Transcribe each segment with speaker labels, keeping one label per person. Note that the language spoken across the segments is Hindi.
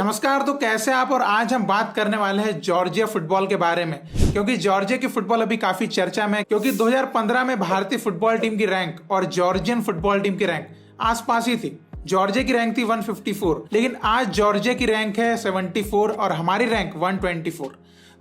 Speaker 1: नमस्कार। तो कैसे आप। और आज हम बात करने वाले हैं जॉर्जिया फुटबॉल के बारे में, क्योंकि जॉर्जिया की फुटबॉल अभी काफी चर्चा में है। क्योंकि 2015 में भारतीय फुटबॉल टीम की रैंक और जॉर्जियन फुटबॉल टीम की रैंक आसपास ही थी। जॉर्जिया की रैंक थी 154, लेकिन आज जॉर्जिया की रैंक है 74 और हमारी रैंक 124।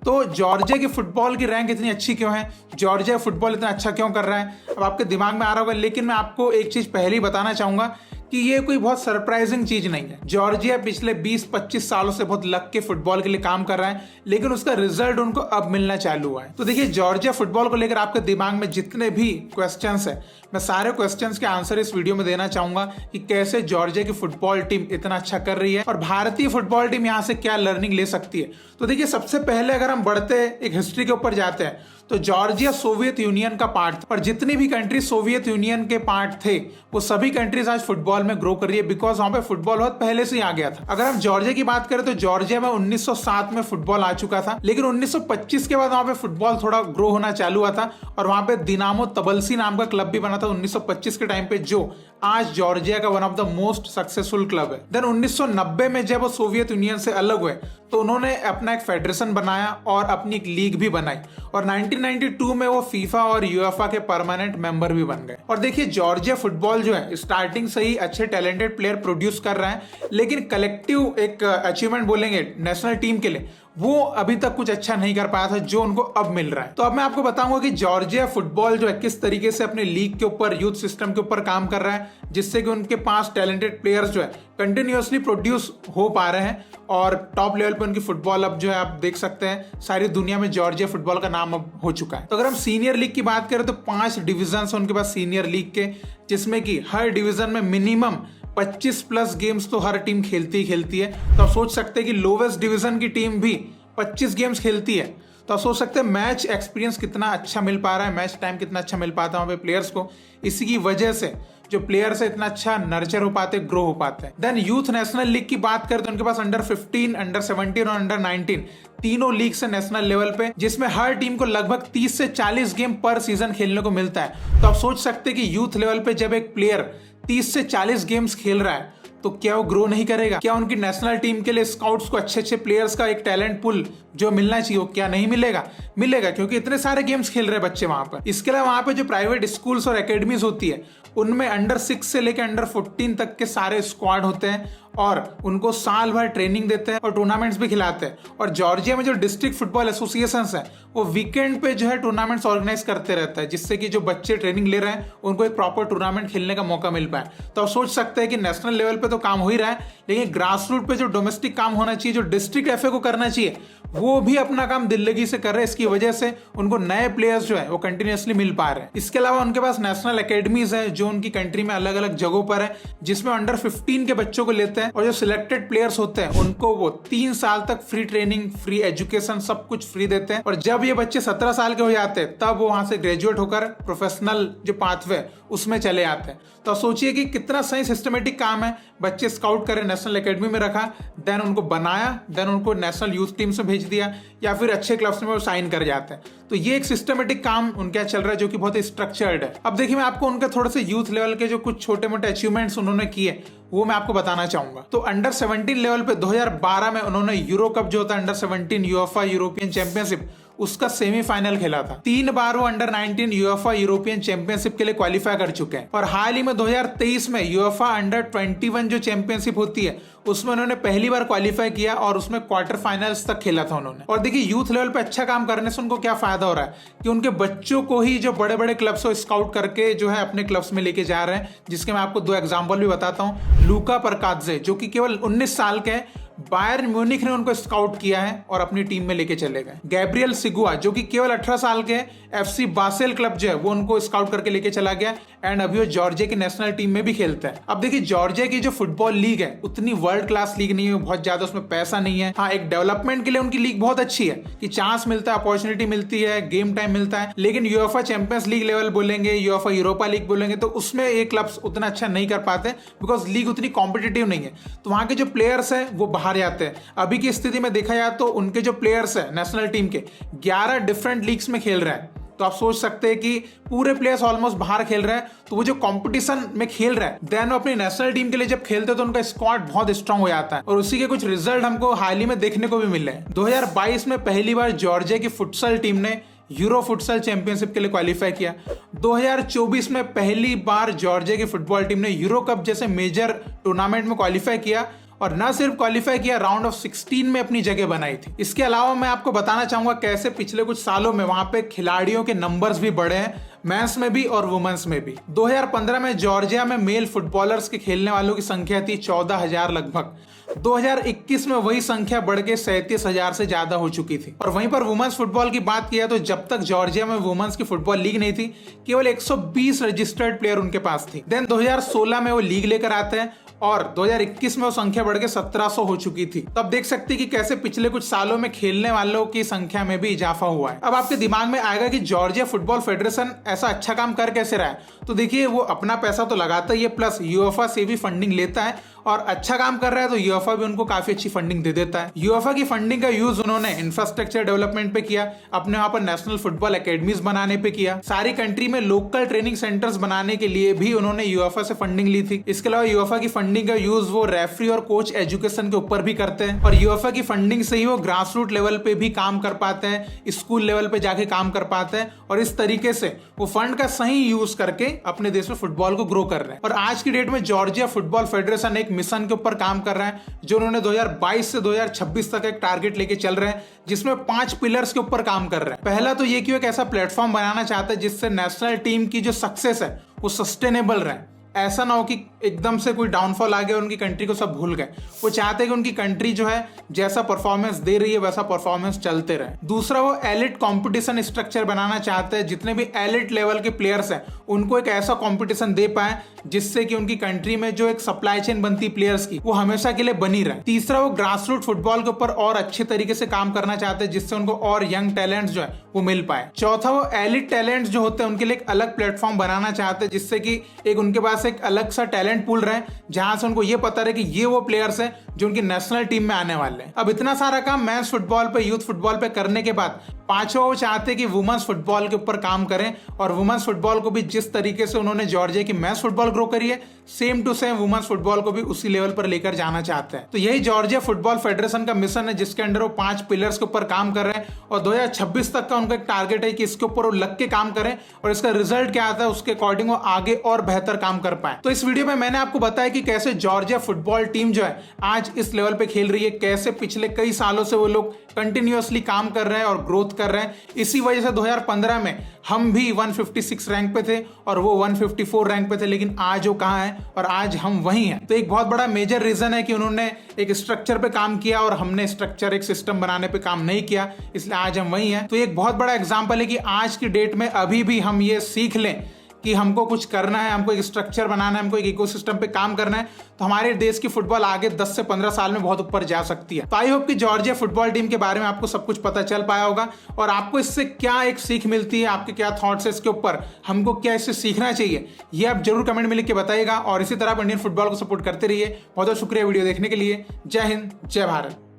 Speaker 1: तो जॉर्जिया की फुटबॉल की रैंक इतनी अच्छी क्यों है, जॉर्जिया फुटबॉल इतना अच्छा क्यों कर रहा है, अब आपके दिमाग में आ रहा होगा। लेकिन मैं आपको एक चीज पहले ही बताना चाहूंगा कि ये कोई बहुत सरप्राइजिंग चीज नहीं है। जॉर्जिया पिछले 20-25 सालों से बहुत लग के फुटबॉल के लिए काम कर रहा है, लेकिन उसका रिजल्ट उनको अब मिलना चालू हुआ है। तो देखिए, जॉर्जिया फुटबॉल को लेकर आपके दिमाग में जितने भी क्वेश्चंस है, मैं सारे क्वेश्चंस के आंसर इस वीडियो में देना चाहूंगा कि कैसे जॉर्जिया की फुटबॉल टीम इतना अच्छा कर रही है और भारतीय फुटबॉल टीम यहाँ से क्या लर्निंग ले सकती है। तो देखिए, सबसे पहले अगर हम बढ़ते एक हिस्ट्री के ऊपर जाते हैं तो जॉर्जिया सोवियत यूनियन का पार्ट था और जितनी भी कंट्री सोवियत यूनियन के पार्ट थे वो सभी कंट्रीज आज फुटबॉल में ग्रो कर रही है, बिकॉज वहां पे फुटबॉल बहुत पहले से ही आ गया था। अगर हम जॉर्जिया की बात करें तो जॉर्जिया में 1907 में फुटबॉल आ चुका था, लेकिन 1925 के बाद वहां पे फुटबॉल थोड़ा ग्रो होना चालू हुआ था और वहां पे दिनामो तबलसी नाम का क्लब भी बना था 1925 के टाइम पे, जो आज जॉर्जिया का one of the most successful club है। देन 1990 में जब वो सोवियत यूनियन से अलग हुए तो उन्होंने अपना एक फेडरेशन बनाया और अपनी एक लीग भी बनाई और 1992 में वो फीफा और यूएफए के परमानेंट मेंबर भी बन गए। और देखिए, जॉर्जिया फुटबॉल जो है स्टार्टिंग से ही अच्छे टैलेंटेड प्लेयर प्रोड्यूस कर रहा है, लेकिन कलेक्टिव एक अचीवमेंट बोलेंगे नेशनल टीम के लिए, वो अभी तक कुछ अच्छा नहीं कर पाया था जो उनको अब मिल रहा है। तो अब मैं आपको बताऊंगा कि जॉर्जिया फुटबॉल जो है किस तरीके से अपने लीग के ऊपर, यूथ सिस्टम के ऊपर काम कर रहा है, जिससे कि उनके पास टैलेंटेड प्लेयर्स जो है कंटिन्यूअसली प्रोड्यूस हो पा रहे हैं और टॉप लेवल पे उनकी फुटबॉल अब जो है आप देख सकते हैं सारी दुनिया में जॉर्जिया फुटबॉल का नाम अब हो चुका है। तो अगर हम सीनियर लीग की बात करें तो 5 डिविजन है उनके पास सीनियर लीग के, जिसमें कि हर डिवीजन में मिनिमम 25 प्लस गेम्स तो हर टीम खेलती है। तो आप सोच सकते हैं कि लोवेस्ट डिवीजन की टीम भी 25 गेम्स खेलती है। तो आप सोच सकते हैं मैच एक्सपीरियंस कितना अच्छा मिल पा रहा है, मैच टाइम कितना अच्छा मिल पाता है वहां पे प्लेयर्स को। इसी की वजह से जो प्लेयर्स है इतना अच्छा नर्चर हो पाते, ग्रो हो पाते हैं। देन यूथ नेशनल लीग की बात करें तो उनके पास अंडर 15, अंडर 17 और अंडर 19 तीनों लीग से नेशनल लेवल पे, जिसमें हर टीम को लगभग 30 से 40 गेम पर सीजन खेलने को मिलता है। तो आप सोच सकते हैं कि यूथ लेवल पे जब एक प्लेयर 30 से 40 गेम्स खेल रहा है तो क्या वो ग्रो नहीं करेगा? क्या उनकी नेशनल टीम के लिए स्काउट्स को अच्छे प्लेयर्स का एक टैलेंट पुल जो मिलना चाहिए वो क्या नहीं मिलेगा? मिलेगा, क्योंकि इतने सारे गेम्स खेल रहे बच्चे वहां पर। इसके अलावा वहां पे जो प्राइवेट स्कूल्स और एकेडमीज होती है उनमें अंडर 6 से लेकर अंडर 14 तक के सारे स्क्वाड होते हैं और उनको साल भर ट्रेनिंग देते हैं और टूर्नामेंट्स भी खिलाते हैं। और जॉर्जिया में जो डिस्ट्रिक्ट फुटबॉल एसोसिएशन है वो वीकेंड पे जो है टूर्नामेंट्स ऑर्गेनाइज करते रहता है, जिससे कि जो बच्चे ट्रेनिंग ले रहे हैं उनको एक प्रॉपर टूर्नामेंट खेलने का मौका मिल पाए। तो आप सोच सकते हैं कि नेशनल लेवल पे तो काम हो ही रहा है, लेकिन ग्रास रूट पे जो डोमेस्टिक काम होना चाहिए, जो डिस्ट्रिक्ट एफए को करना चाहिए, वो भी अपना काम दिल्लगी से कर रहे हैं। इसकी वजह से उनको नए प्लेयर्स जो है वो कंटिन्यूअसली मिल पा रहे हैं। इसके अलावा उनके पास नेशनल एकेडमीज है जो उनकी कंट्री में अलग अलग जगहों पर है, जिसमें अंडर 15 के बच्चों को लेते हैं और जो सिलेक्टेड प्लेयर्स होते हैं उनको वो 3 साल तक फ्री ट्रेनिंग, फ्री एजुकेशन, सब कुछ फ्री देते हैं। और जब ये बच्चे 17 साल के हो जाते हैं तब वो वहां से ग्रेजुएट होकर प्रोफेशनल जो पाथवे उसमें चले आते हैं। तो सोचिए कि कितना सही सिस्टमेटिक काम है। बच्चे स्काउट करे, नेशनल एकेडमी में रखा, देन उनको बनाया, देन उनको नेशनल यूथ टीम से भेज दिया या फिर अच्छे क्लब्स में वो साइन कर जाते हैं। तो ये एक सिस्टमेटिक काम उनका चल रहा है जो कि बहुत स्ट्रक्चर्ड है। अब देखिए, मैं आपको उनके थोड़े से यूथ लेवल के जो कुछ छोटे मोटे अचीवमेंट्स उन्होंने किए वो मैं आपको बताना चाहूंगा। तो अंडर 17 लेवल पे 2012 में उन्होंने यूरो कप जो होता है अंडर 17 यूएफए यूरोपियन चैंपियनशिप, उसका सेमीफाइनल खेला था। 3 बार वो अंडर 19 यूएफए यूरोपियन चैंपियनशिप के लिए क्वालिफाई कर चुके हैं। और हाल ही में 2023 में यूएफए अंडर 21 जो चैंपियनशिप होती है उसमें उन्होंने पहली बार क्वालिफाई किया और उसमें क्वार्टर फाइनल्स तक खेला था उन्होंने। और देखिए, यूथ लेवल पे अच्छा काम करने से उनको क्या फायदा हो रहा है कि उनके बच्चों को ही जो बड़े बड़े क्लब्स को स्काउट करके जो है अपने क्लब्स में लेके जा रहे हैं, जिसके मैं आपको 2 एग्जांपल भी बताता हूँ। लूका परकाजे जो कि केवल 19 साल के हैं, बायर्न म्यूनिख ने उनको स्काउट किया है और अपनी टीम में लेके चले गए। गैब्रियल सिगुआ जो कि केवल 18 साल के, एफसी बासेल क्लब जो है वो उनको स्काउट करके लेके चला गया एंड अभी वो जॉर्जिया की नेशनल टीम में भी खेलता है। अब देखिए, जॉर्जिया की जो फुटबॉल लीग है उतनी वर्ल्ड क्लास लीग नहीं है, बहुत ज्यादा उसमें पैसा नहीं है। हाँ, एक डेवलपमेंट के लिए उनकी लीग बहुत अच्छी है कि चांस मिलता है, अपॉर्चुनिटी मिलती है, गेम टाइम मिलता है। लेकिन यूएफए चैंपियंस लीग लेवल बोलेंगे, यूएफए यूरोपा लीग बोलेंगे तो उसमें ये क्लब्स उतना अच्छा नहीं कर पाते बिकॉज लीग उतनी कॉम्पिटिटिव नहीं है। तो वहां के जो प्लेयर्स है वो बाहर जाते हैं। अभी की स्थिति में देखा जाए तो उनके जो प्लेयर्स है नेशनल टीम के 11 डिफरेंट लीग्स में खेल रहे हैं। तो आप सोच सकते हैं कि पूरे प्लेयर्स ऑलमोस्ट बाहर खेल रहे हैं, तो वो जो कंपटीशन में खेल रहा है देन वो अपनी नेशनल टीम के लिए जब खेलते हैं तो उनका स्क्वाड बहुत स्ट्रांग हो जाता है और उसी के कुछ रिजल्ट हमको हाल ही में देखने को भी मिले। 2022 में पहली बार जॉर्जिया की फुटसल टीम ने यूरो फुटसल चैंपियनशिप के लिए क्वालिफाई किया। 2024 में पहली बार जॉर्जिया की फुटबॉल टीम ने यूरो कप जैसे मेजर टूर्नामेंट में क्वालिफाई किया और न सिर्फ क्वालिफाई किया, राउंड ऑफ 16 में अपनी जगह बनाई थी। इसके अलावा मैं आपको बताना चाहूंगा कैसे पिछले कुछ सालों में वहां पे खिलाड़ियों के नंबर्स भी बढ़े हैं, मेंस में भी और वुमेन्स में भी। 2015 में जॉर्जिया में मेल फुटबॉलर्स के खेलने वालों की संख्या थी 14,000 लगभग। 2021 में वही संख्या बढ़ के 37,000 से ज्यादा हो चुकी थी। और वहीं पर वुमेन्स फुटबॉल की बात किया तो जब तक जॉर्जिया में वुमेन्स की फुटबॉल लीग नहीं थी, केवल 120 रजिस्टर्ड प्लेयर उनके पास थी। देन 2016 में वो लीग लेकर आते हैं और 2021 में वो संख्या बढ़ के 1700 हो चुकी थी। तब देख सकते हैं कि कैसे पिछले कुछ सालों में खेलने वालों की संख्या में भी इजाफा हुआ है। अब आपके दिमाग में आएगा कि जॉर्जिया फुटबॉल फेडरेशन ऐसा अच्छा काम कर कैसे रहा है, तो देखिए वो अपना पैसा तो लगाता ही है, प्लस यूएफए से भी फंडिंग लेता है और अच्छा काम कर रहा है तो यूएफए भी उनको काफी अच्छी फंडिंग दे देता है। यूएफए की फंडिंग का यूज उन्होंने इंफ्रास्ट्रक्चर डेवलपमेंट पे किया, अपने वहां पर नेशनल फुटबॉल एकेडमीज बनाने पे किया, सारी कंट्री में लोकल ट्रेनिंग सेंटर्स बनाने के लिए भी उन्होंने यूएफए से फंडिंग ली थी। इसके अलावा यूएफए की फंडिंग का यूज वो रेफरी और कोच एजुकेशन के ऊपर भी करते हैं और यूएफए की फंडिंग से ही वो ग्रास रूट लेवल पे भी काम कर पाते हैं, स्कूल लेवल पे जाके काम कर पाते हैं और इस तरीके से वो फंड का सही यूज करके अपने देश में फुटबॉल को ग्रो कर रहे हैं। और आज की डेट में जॉर्जिया फुटबॉल फेडरेशन एक मिशन के ऊपर काम कर रहा है जो उन्होंने 2022 से 2026 तक एक टारगेट लेके चल रहे हैं, जिसमें 5 पिलर्स के ऊपर काम कर रहे हैं। पहला तो ये कि वो एक ऐसा प्लेटफॉर्म बनाना चाहते हैं जिससे नेशनल टीम की जो सक्सेस है वो सस्टेनेबल रहे, ऐसा ना हो कि एकदम से कोई डाउनफॉल आ गया और उनकी कंट्री को सब भूल गए। वो चाहते हैं कि उनकी कंट्री जो है जैसा परफॉर्मेंस दे रही है वैसा परफॉर्मेंस चलते रहे। दूसरा वो एलिट कंपटीशन स्ट्रक्चर बनाना चाहते हैं, जितने भी एलिट लेवल के प्लेयर्स हैं उनको एक ऐसा कंपटीशन दे पाए जिससे कि उनकी कंट्री में जो एक सप्लाई चेन बनती है प्लेयर्स की वो हमेशा के लिए बनी रहे। तीसरा वो ग्रास रूट फुटबॉल के ऊपर और अच्छे तरीके से काम करना चाहते हैं जिससे उनको और यंग टैलेंट्स जो है वो मिल पाए। चौथा वो एलिट टैलेंट्स जो होते हैं उनके लिए एक अलग प्लेटफॉर्म बनाना चाहते हैं जिससे कि एक उनके पास एक अलग सा टैलेंट पूल रहे जहां से उनको ये पता रहे कि ये वो प्लेयर्स हैं जो उनकी नेशनल टीम में आने वाले हैं। अब इतना सारा काम मेंस फुटबॉल पे, यूथ फुटबॉल पे करने के बाद पांचवा वो चाहते हैं कि वुमेन्स फुटबॉल के ऊपर काम करें और वुमेन्स फुटबॉल को भी जिस तरीके से उन्होंने जॉर्जिया की मेंस फुटबॉल ग्रो करी है same to same women's football को भी उसी लेवल पर लेकर जाना चाहते हैं। तो यही जॉर्जिया फुटबॉल फेडरेशन का मिशन है जिसके अंडर वो 5 पिलर्स के ऊपर काम कर रहे हैं और 2026 तक का उनका एक टारगेट है कि इसके ऊपर वो लग के काम करें और इसका रिजल्ट क्या आता है उसके अकॉर्डिंग वो आगे और बेहतर काम कर पाए। तो इस वीडियो में मैंने आपको बताया कि कैसे जॉर्जिया फुटबॉल टीम जो है आज इस लेवल पे खेल रही है, कैसे पिछले कई सालों से वो लोग कंटिन्यूअसली काम कर रहे हैं और ग्रोथ कर रहे हैं। इसी वजह से 2015 में हम भी 156 रैंक पे थे और वो 154 रैंक पे थे, लेकिन आज वो कहाँ है और आज हम वहीं हैं। तो एक बहुत बड़ा मेजर रीजन है कि उन्होंने एक स्ट्रक्चर पे काम किया और हमने स्ट्रक्चर एक सिस्टम बनाने पे काम नहीं किया, इसलिए आज हम वहीं हैं। तो एक बहुत बड़ा एग्जांपल है कि आज की डेट में अभी भी हम ये सीख लें कि हमको कुछ करना है, हमको एक स्ट्रक्चर बनाना है, हमको एक इकोसिस्टम पे काम करना है, तो हमारे देश की फुटबॉल आगे 10 से 15 साल में बहुत ऊपर जा सकती है। तो आई होप कि जॉर्जिया फुटबॉल टीम के बारे में आपको सब कुछ पता चल पाया होगा और आपको इससे क्या एक सीख मिलती है, आपके क्या थॉट्स है इसके ऊपर, हमको क्या इससे सीखना चाहिए, ये आप जरूर कमेंट में लिख के बताइएगा। और इसी तरह आप इंडियन फुटबॉल को सपोर्ट करते रहिए। बहुत बहुत शुक्रिया वीडियो देखने के लिए। जय हिंद, जय भारत।